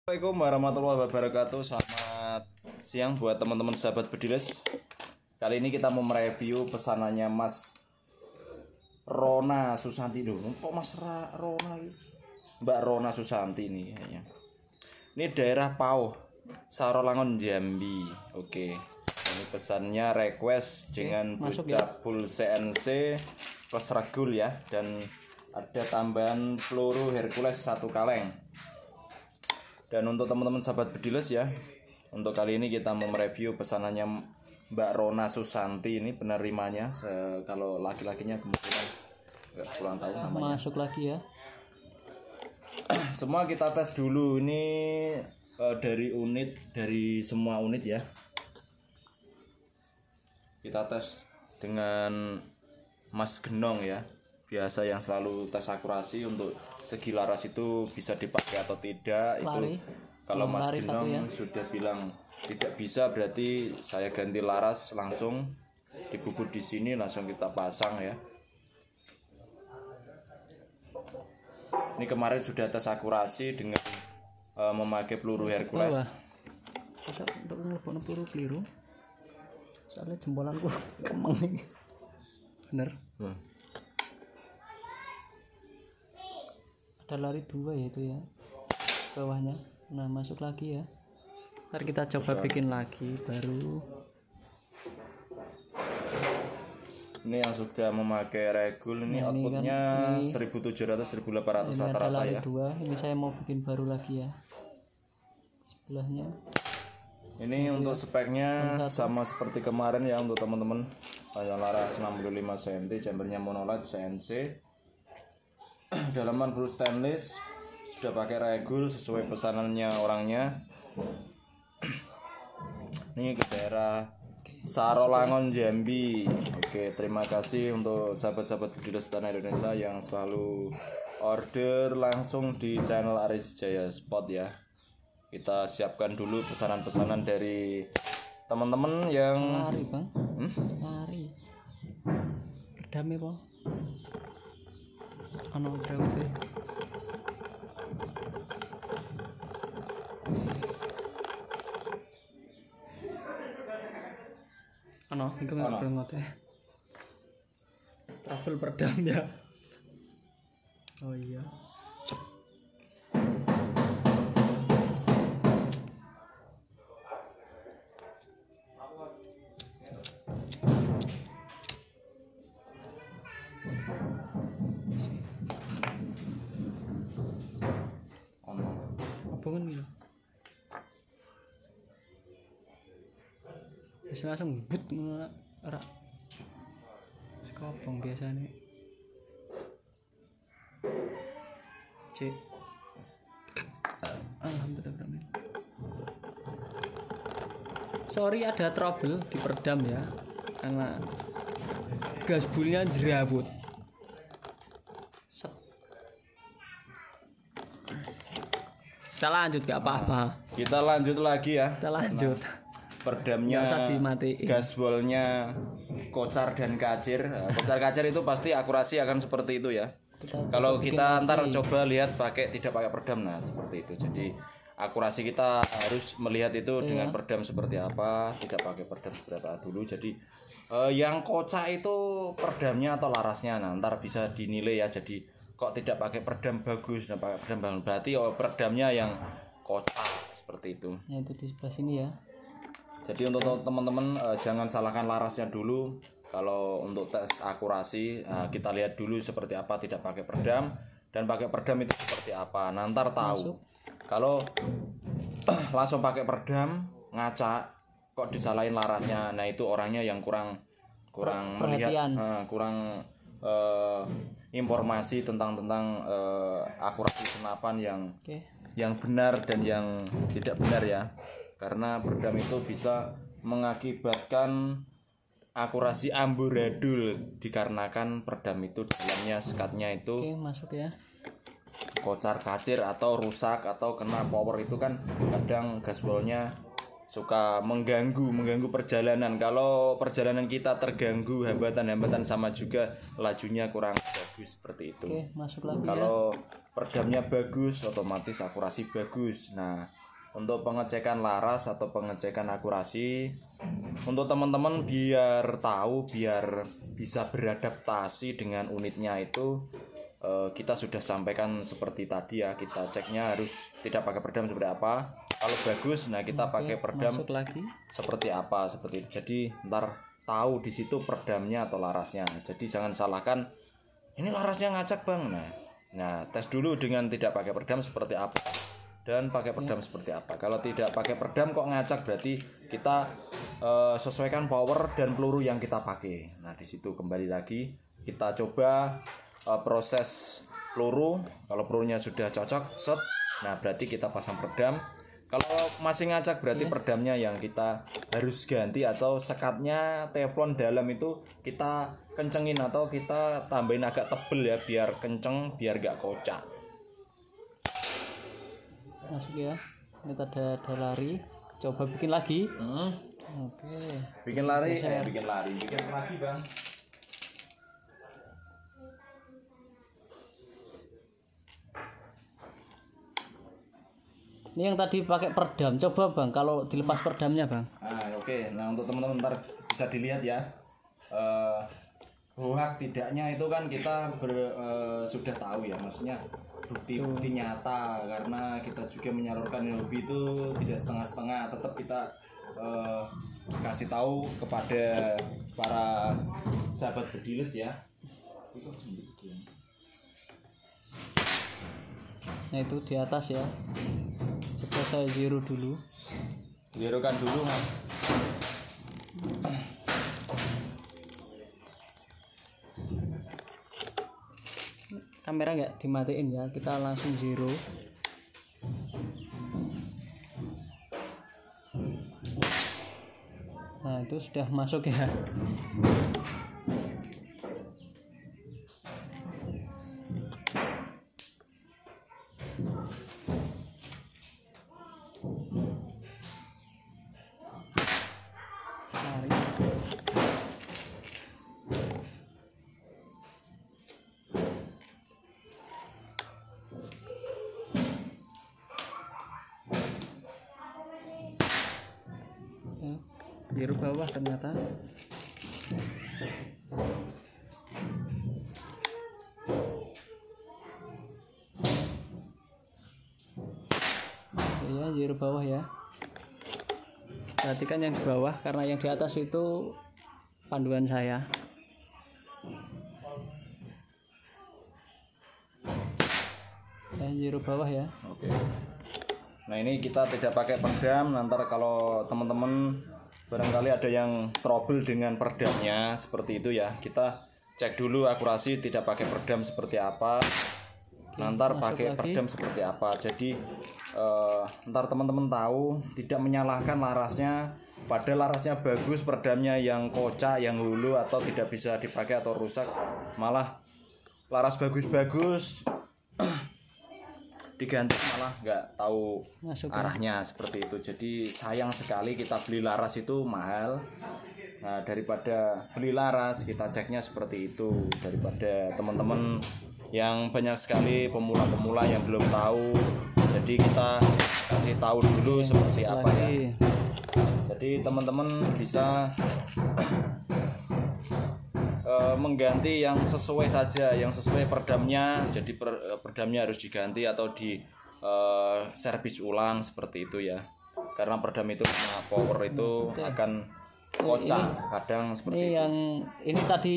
Assalamualaikum warahmatullahi wabarakatuh. Selamat siang buat teman-teman sahabat Bediles. Kali ini kita mau mereview pesanannya Mas Rona Susanti. Kok Mas Rona gitu? Mbak Rona Susanti ini kayaknya. Ini daerah Pauh, Sarolangun, Jambi. Oke. Ini pesannya request dengan Bucapul CNC plus regul ya, dan ada tambahan peluru Hercules 1 kaleng. Dan untuk teman-teman sahabat Bediles ya, untuk kali ini kita mau mereview pesanannya Mbak Rona Susanti. Ini penerimanya, kalau laki-lakinya kemungkinan nggak pulang tahun namanya. Masuk lagi ya. Semua kita tes dulu ini dari semua unit ya. Kita tes dengan Mas Genong ya. Biasa yang selalu tes akurasi untuk segi laras itu bisa dipakai atau tidak. Lari. Itu kalau Mas Genong ya sudah bilang tidak bisa, berarti saya ganti laras langsung dibubut di sini, langsung kita pasang ya. Ini kemarin sudah tes akurasi dengan memakai peluru Hercules. Bisa untuk ngelebokno peluru keliru. Soalnya jempolanku kemeng nih. Bener. Ada lari 2 ya itu ya bawahnya. Nah masuk lagi ya. Ntar kita coba bikin lagi baru. Ini yang sudah memakai regul ini, outputnya kan, 1700-1800 rata-rata ya. 2. Ini saya mau bikin baru lagi ya. Sebelahnya. Ini untuk speknya sama seperti kemarin ya untuk teman-teman. Yang laras 65 cm, chambernya monolight CNC. Dalaman full stainless, sudah pakai regul sesuai pesanannya orangnya. Ini ke daerah Sarolangun, Jambi. Oke, terima kasih untuk sahabat-sahabat Bediles tanah Indonesia yang selalu order langsung di channel Aris Jaya Spot ya. Kita siapkan dulu pesanan-pesanan dari teman-teman yang lari bang. Lari berdamai bang. Ano berapa? Ano, itu nggak berapa teh? Travel perdam ya. Oh iya. Apa kan gitu? Bisa langsung but ora. Sekopong biasanya. C. Alhamdulillah. Sorry ada trouble di peredam ya, karena gasbulnya jerawut. Kita lanjut gak apa-apa. Kita lanjut lagi ya. Kita lanjut. Peredamnya, gasbolnya kocar dan kacir. Kocar kacir itu pasti akurasi akan seperti itu ya. Kalau kita ntar coba lihat tidak pakai peredam, nah seperti itu. Jadi akurasi kita harus melihat itu dengan peredam seperti apa, tidak pakai peredam seperti apa dulu. Jadi yang kocak itu peredamnya atau larasnya, nah ntar bisa dinilai ya. Jadi kok tidak pakai peredam bagus dan pakai peredam bagus, berarti peredamnya yang kocak seperti itu. Ya itu di sebelah sini ya. Jadi untuk teman-teman jangan salahkan larasnya dulu. Kalau untuk tes akurasi kita lihat dulu seperti apa tidak pakai peredam, dan pakai peredam itu seperti apa. Nanti tahu. Kalau langsung pakai peredam ngacak kok disalahin larasnya, nah itu orangnya yang kurang melihat, kurang informasi tentang akurasi senapan yang benar dan yang tidak benar ya. Karena peredam itu bisa mengakibatkan akurasi amburadul, dikarenakan peredam itu dalamnya sekatnya itu masuk ya, kocar kacir atau rusak atau kena power, itu kan kadang gasbolnya suka mengganggu perjalanan. Kalau perjalanan kita terganggu hambatan-hambatan, sama juga lajunya kurang bagus seperti itu. Oke, masuk lagi Kalau peredamnya bagus, otomatis akurasi bagus. Nah, untuk pengecekan laras atau pengecekan akurasi, untuk teman-teman biar tahu, biar bisa beradaptasi dengan unitnya itu, kita sudah sampaikan seperti tadi ya. Kita ceknya harus tidak pakai peredam seperti apa. Kalau bagus, nah kita pakai peredam masuk lagi. seperti apa, seperti itu. Jadi ntar tahu di situ peredamnya atau larasnya. Jadi jangan salahkan, ini larasnya ngacak bang. Nah tes dulu dengan tidak pakai peredam seperti apa, dan pakai peredam seperti apa. Kalau tidak pakai peredam kok ngacak, berarti kita sesuaikan power dan peluru yang kita pakai. Nah di situ kembali lagi kita coba proses peluru. Kalau pelurunya sudah cocok, set, nah berarti kita pasang peredam. Kalau masih ngacak berarti peredamnya yang kita harus ganti, atau sekatnya teflon dalam itu kita kencengin atau kita tambahin agak tebel ya, biar kenceng, biar gak kocak. Masuk ya. Ini ada lari. Coba bikin lagi. Oke. Bikin lari bang. Ini yang tadi pakai peredam, coba bang kalau dilepas peredamnya bang. Oke. Nah untuk teman-teman ntar bisa dilihat ya, hoak tidaknya itu kan kita sudah tahu ya, maksudnya bukti nyata, karena kita juga menyalurkan hobi itu tidak setengah-setengah. Tetap kita kasih tahu kepada para sahabat bediles ya. Nah itu di atas ya. Coba saya zero dulu. Zerokan dulu kan. Kamera nggak dimatiin ya, kita langsung zero. Nah itu sudah masuk ya. Biru bawah ternyata. Ya, biru bawah ya. Perhatikan yang di bawah, karena yang di atas itu panduan saya. Ya, biru bawah ya. Oke. Nah ini kita tidak pakai peredam. Nanti kalau teman-teman barangkali ada yang trouble dengan peredamnya seperti itu ya, kita cek dulu akurasi tidak pakai peredam seperti apa, ntar pakai peredam seperti apa. Jadi ntar teman-teman tahu, tidak menyalahkan larasnya, padahal larasnya bagus, peredamnya yang kocak, yang hulu atau tidak bisa dipakai atau rusak, malah laras bagus-bagus diganti malah nggak tahu arahnya seperti itu. Jadi sayang sekali kita beli laras itu mahal. Nah daripada beli laras kita ceknya seperti itu, daripada teman-teman yang banyak sekali pemula-pemula yang belum tahu. Jadi kita kasih tahu dulu seperti apa ya. Jadi teman-teman bisa mengganti yang sesuai saja, yang sesuai peredamnya. Jadi peredamnya harus diganti atau di servis ulang seperti itu ya, karena peredam itu karena power itu akan kocak kadang seperti ini itu. Yang ini tadi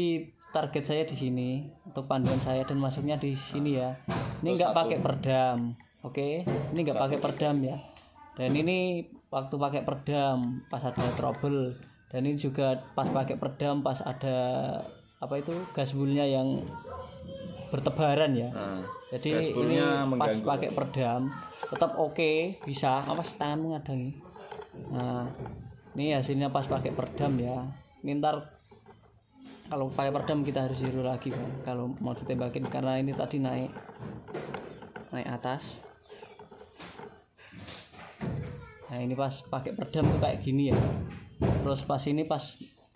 target saya di sini untuk panduan saya, dan masuknya di sini ya. Ini nggak pakai peredam, oke? Ini nggak pakai peredam ya. Dan ini waktu pakai peredam pas ada trouble, dan ini juga pas pakai peredam pas ada apa itu gasbulnya yang bertebaran ya. Jadi ini pas pakai peredam tetap oke, bisa. Awas tanganmu ngadangi. Nah ini hasilnya pas pakai peredam ya. Ini ntar kalau pakai peredam kita harus zero lagi Bang, kalau mau ditembakin, karena ini tadi naik atas. Nah ini pas pakai peredam tuh kayak gini ya. Terus pas ini pas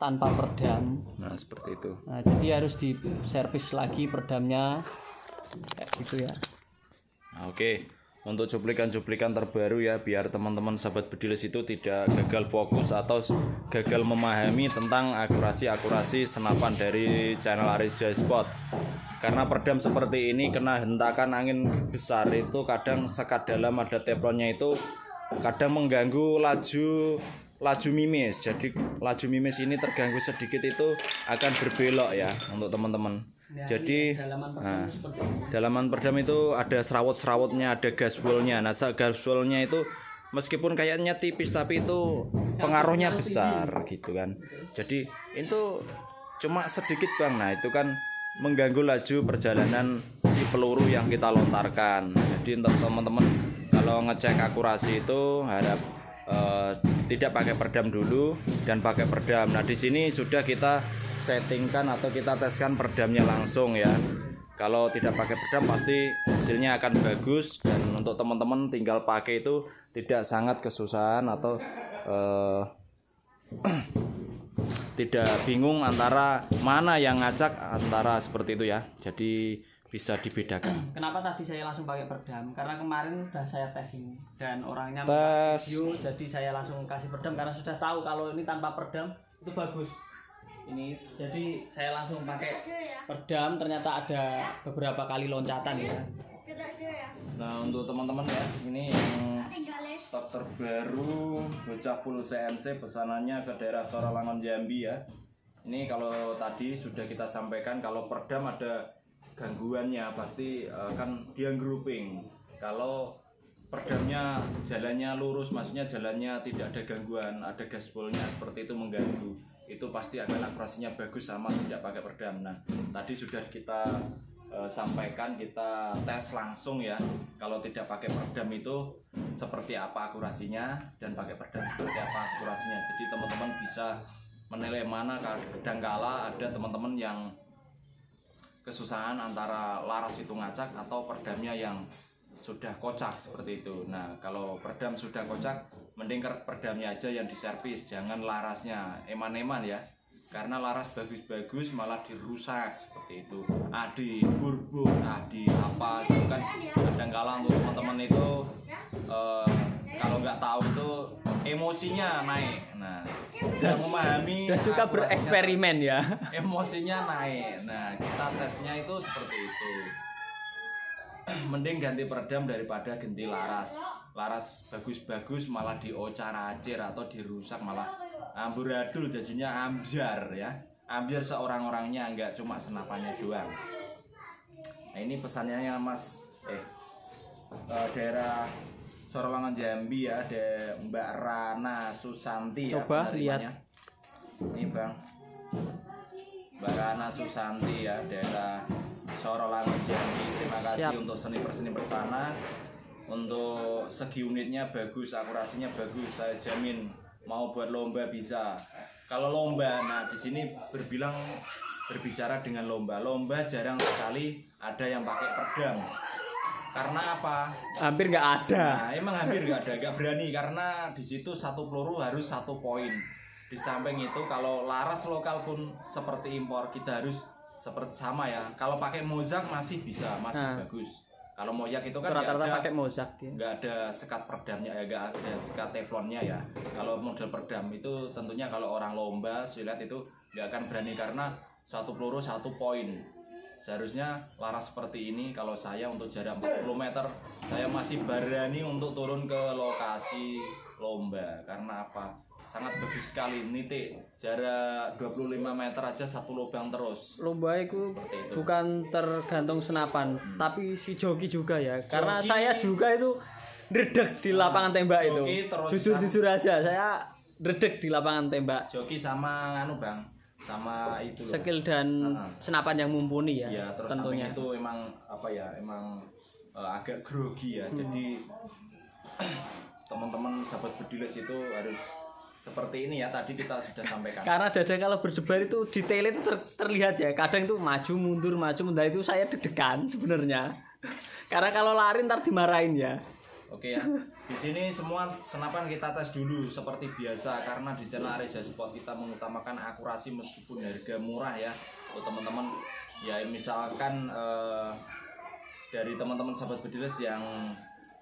tanpa peredam. Nah seperti itu. Nah jadi harus diservis lagi peredamnya kayak gitu ya. Nah, oke. Untuk cuplikan-cuplikan terbaru ya, biar teman-teman sahabat Bediles itu tidak gagal fokus atau gagal memahami tentang akurasi senapan dari channel Aris Jaya Spot. Karena peredam seperti ini kena hentakan angin besar itu kadang sekat dalam ada teflonnya itu kadang mengganggu laju mimis. Jadi laju mimis ini terganggu sedikit itu akan berbelok ya untuk teman-teman. Nah, jadi dalaman peredam itu ada serawut-serawutnya, ada gaswolnya. Nah, gaswolnya itu meskipun kayaknya tipis tapi itu pengaruhnya besar gitu kan. Jadi itu cuma sedikit Bang. Nah, itu kan mengganggu laju perjalanan si peluru yang kita lontarkan. Jadi untuk teman-teman kalau ngecek akurasi itu harap tidak pakai peredam dulu dan pakai peredam. Nah, di sini sudah kita settingkan atau kita teskan peredamnya langsung ya. Kalau tidak pakai peredam pasti hasilnya akan bagus, dan untuk teman-teman tinggal pakai itu tidak sangat kesusahan atau tidak bingung antara mana yang ngacak antara seperti itu ya. Jadi bisa dibedakan. Kenapa tadi saya langsung pakai peredam? Karena kemarin sudah saya tes ini dan orangnya tes video, jadi saya langsung kasih peredam karena sudah tahu kalau ini tanpa peredam itu bagus. Ini jadi saya langsung pakai peredam, ternyata ada beberapa kali loncatan ya. Nah untuk teman-teman ya, ini yang stok terbaru bocah full CNC pesanannya ke daerah Soralangun Jambi ya. Ini kalau tadi sudah kita sampaikan kalau peredam ada gangguannya pasti kan dia grouping. Kalau peredamnya jalannya lurus, maksudnya jalannya tidak ada gangguan, ada gaspolnya seperti itu mengganggu, itu pasti akan akurasinya bagus sama tidak pakai peredam. Nah tadi sudah kita sampaikan, kita tes langsung ya, kalau tidak pakai peredam itu seperti apa akurasinya dan pakai peredam seperti apa akurasinya. Jadi teman-teman bisa menilai mana. Kadangkala ada teman-teman yang kesusahan antara laras itu ngacak atau peredamnya yang sudah kocak seperti itu. Nah kalau peredam sudah kocak, mending peredamnya aja yang diservis, jangan larasnya eman-eman ya, karena laras bagus-bagus malah dirusak seperti itu. Adi burbur, adi apa itu kan kadang-kala untuk teman-teman itu kalau nggak tahu itu emosinya naik. Nah tidak memahami dan suka bereksperimen ya, emosinya naik. Nah kita tesnya itu seperti itu. Mending ganti peredam daripada ganti laras. Laras bagus-bagus malah diocar-acir atau dirusak, malah amburadul jadinya ambiar ya. Ambiar seorang-orangnya, enggak cuma senapannya doang. Nah ini pesannya ya Mas daerah Soralangun Jambi ya, ada Mbak Rana Susanti. Coba ya, lihat ini Bang, Mbak Rana Susanti ya, daerah Soralangun Jambi. Terima kasih untuk seni persana. Untuk segi unitnya bagus, akurasinya bagus. Saya jamin mau buat lomba bisa. Kalau lomba, nah di sini berbicara dengan lomba jarang sekali ada yang pakai peredam. Karena apa? Hampir nggak ada. Nah, emang hampir nggak ada, nggak berani karena di situ satu peluru harus 1 poin. Di samping itu kalau laras lokal pun seperti impor kita harus seperti sama ya. Kalau pakai Mozak masih bisa, masih bagus. Kalau Mozak itu kan rata-rata pakai Mozak ya. Nggak ada sekat peredamnya ya, nggak ada sekat teflonnya ya. Kalau model peredam itu tentunya kalau orang lomba, saya lihat itu nggak akan berani karena 1 peluru 1 poin. Seharusnya laras seperti ini kalau saya untuk jarak 40 meter saya masih berani untuk turun ke lokasi lomba. Karena apa? Sangat bagus sekali, nitik jarak 25 meter aja 1 lubang terus. Lomba itu bukan tergantung senapan, tapi si joki juga ya. Karena Joki, saya juga itu redek di lapangan tembak itu. Jujur aja, saya redek di lapangan tembak. Joki sama anu Bang, sama itu loh. Skill dan senapan yang mumpuni ya. Ya, terus tentunya itu emang apa ya? Emang agak grogi ya. Jadi teman-teman sahabat Bediles itu harus seperti ini ya, tadi kita sudah sampaikan. Karena dada kalau berdebar itu detail itu terlihat ya. Kadang itu maju mundur itu saya deg-degan sebenarnya. Karena kalau lari ntar dimarahin ya. Oke ya. Di sini semua senapan kita tes dulu seperti biasa karena di channel Arija Sport kita mengutamakan akurasi meskipun harga murah ya. Untuk teman-teman ya misalkan dari teman-teman sahabat bediles yang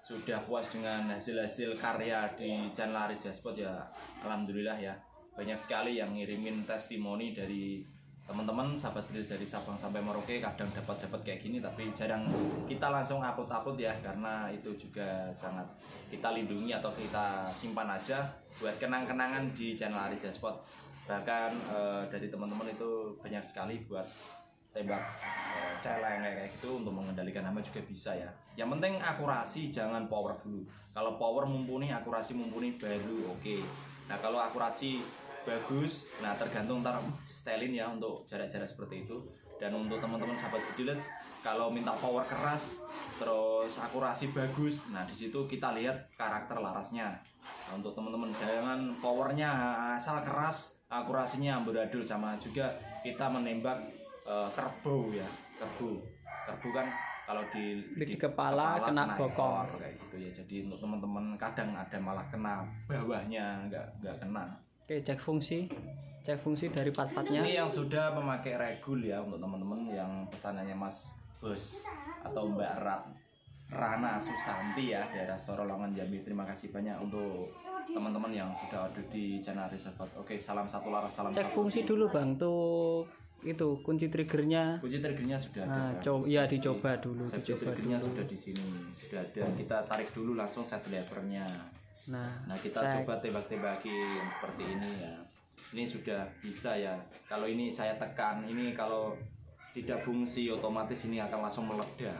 sudah puas dengan hasil-hasil karya di channel Arija Sport ya alhamdulillah ya. Banyak sekali yang ngirimin testimoni dari teman-teman sahabat bediles dari Sabang sampai Merauke, kadang dapat kayak gini tapi jarang kita langsung upload ya karena itu juga sangat kita lindungi atau kita simpan aja buat kenang-kenangan di channel Arija Sport. Bahkan dari teman-teman itu banyak sekali buat tembak celeng kayak gitu untuk mengendalikan hama juga bisa ya. Yang penting akurasi, jangan power dulu. Kalau power mumpuni, akurasi mumpuni baru oke. Nah kalau akurasi bagus, nah tergantung ntar setelin ya untuk jarak-jarak seperti itu. Dan untuk teman-teman sahabat bediles kalau minta power keras terus akurasi bagus, nah disitu kita lihat karakter larasnya. Nah, untuk teman-teman jangan powernya asal keras, akurasinya amburadul. Sama juga kita menembak kerbau ya, kerbau kan kalau di kepala kena bokong kayak gitu ya. Jadi untuk teman-teman kadang ada malah kena bawahnya nggak kena. Oke, cek fungsi dari part-partnya. Ini yang sudah memakai regul ya untuk teman-teman yang pesanannya Mas Bos atau Mbak Rana Susanti ya daerah Sorolongan Jambi. Terima kasih banyak untuk teman-teman yang sudah ada di channel Arija Sport. Oke, salam satu laras, salam cek satu fungsi dulu bang tuh itu kunci triggernya sudah ada. Ya dicoba dulu. Triggernya sudah di sini, sudah ada. Kita tarik dulu langsung set levernya. Nah kita coba tembak-tembakin seperti ini ya. Ini sudah bisa ya. Kalau ini saya tekan, ini kalau tidak fungsi otomatis ini akan langsung meledak,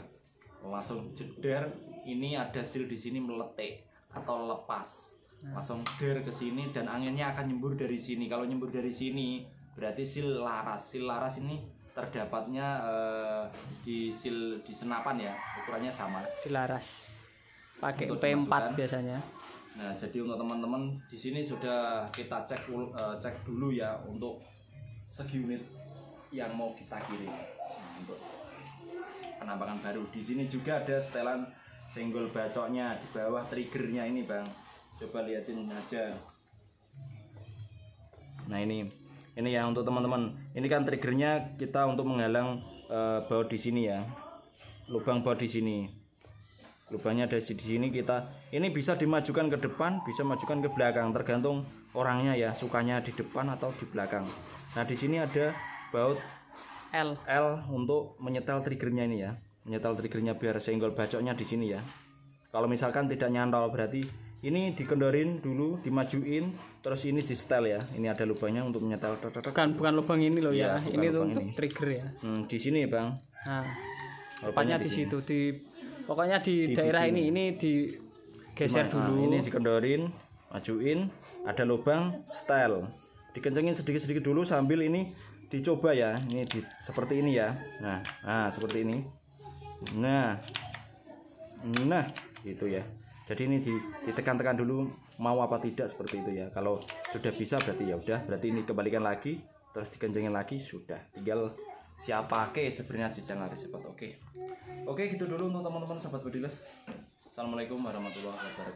langsung jeder. Ini ada seal di sini meletik atau lepas, langsung der ke sini dan anginnya akan nyembur dari sini. Kalau nyembur dari sini berarti seal laras ini terdapatnya di seal di senapan ya, ukurannya sama. Di laras pakai P4 biasanya. Nah, jadi untuk teman-teman di sini sudah kita cek dulu ya untuk segi unit yang mau kita kirim. Nah, untuk penampakan baru di sini juga ada setelan senggol bacoknya di bawah triggernya ini bang. Coba liatin aja. Nah ini ya untuk teman-teman. Ini kan triggernya kita untuk menghalang baut di sini ya, lubang baut di sini. Lubangnya ada di sini. Kita ini bisa dimajukan ke depan, bisa majukan ke belakang, tergantung orangnya ya, sukanya di depan atau di belakang. Nah di sini ada baut L untuk menyetel triggernya ini ya, menyetel triggernya biar senggol bacoknya di sini ya. Kalau misalkan tidak nyantol berarti ini dikendorin dulu, dimajuin, terus ini di setel ya. Ini ada lubangnya untuk menyetel. Bukan lubang ini loh ya. Ini tuh untuk trigger ya. Di sini bang. Nah, tepatnya di situ pokoknya di daerah ini digeser dulu. Ini dikendorin, majuin, ada lubang, setel. Dikencengin sedikit-sedikit dulu sambil ini dicoba ya. Ini seperti ini ya. Nah, seperti ini. Nah, gitu ya. Jadi ini ditekan-tekan dulu mau apa tidak seperti itu ya. Kalau sudah bisa berarti ya udah, berarti ini kembalikan lagi, terus dikencengin lagi sudah. Tinggal siap pakai sebenarnya di channel Arija Sport. Oke, gitu dulu untuk teman-teman sahabat bediles. Assalamualaikum warahmatullahi wabarakatuh.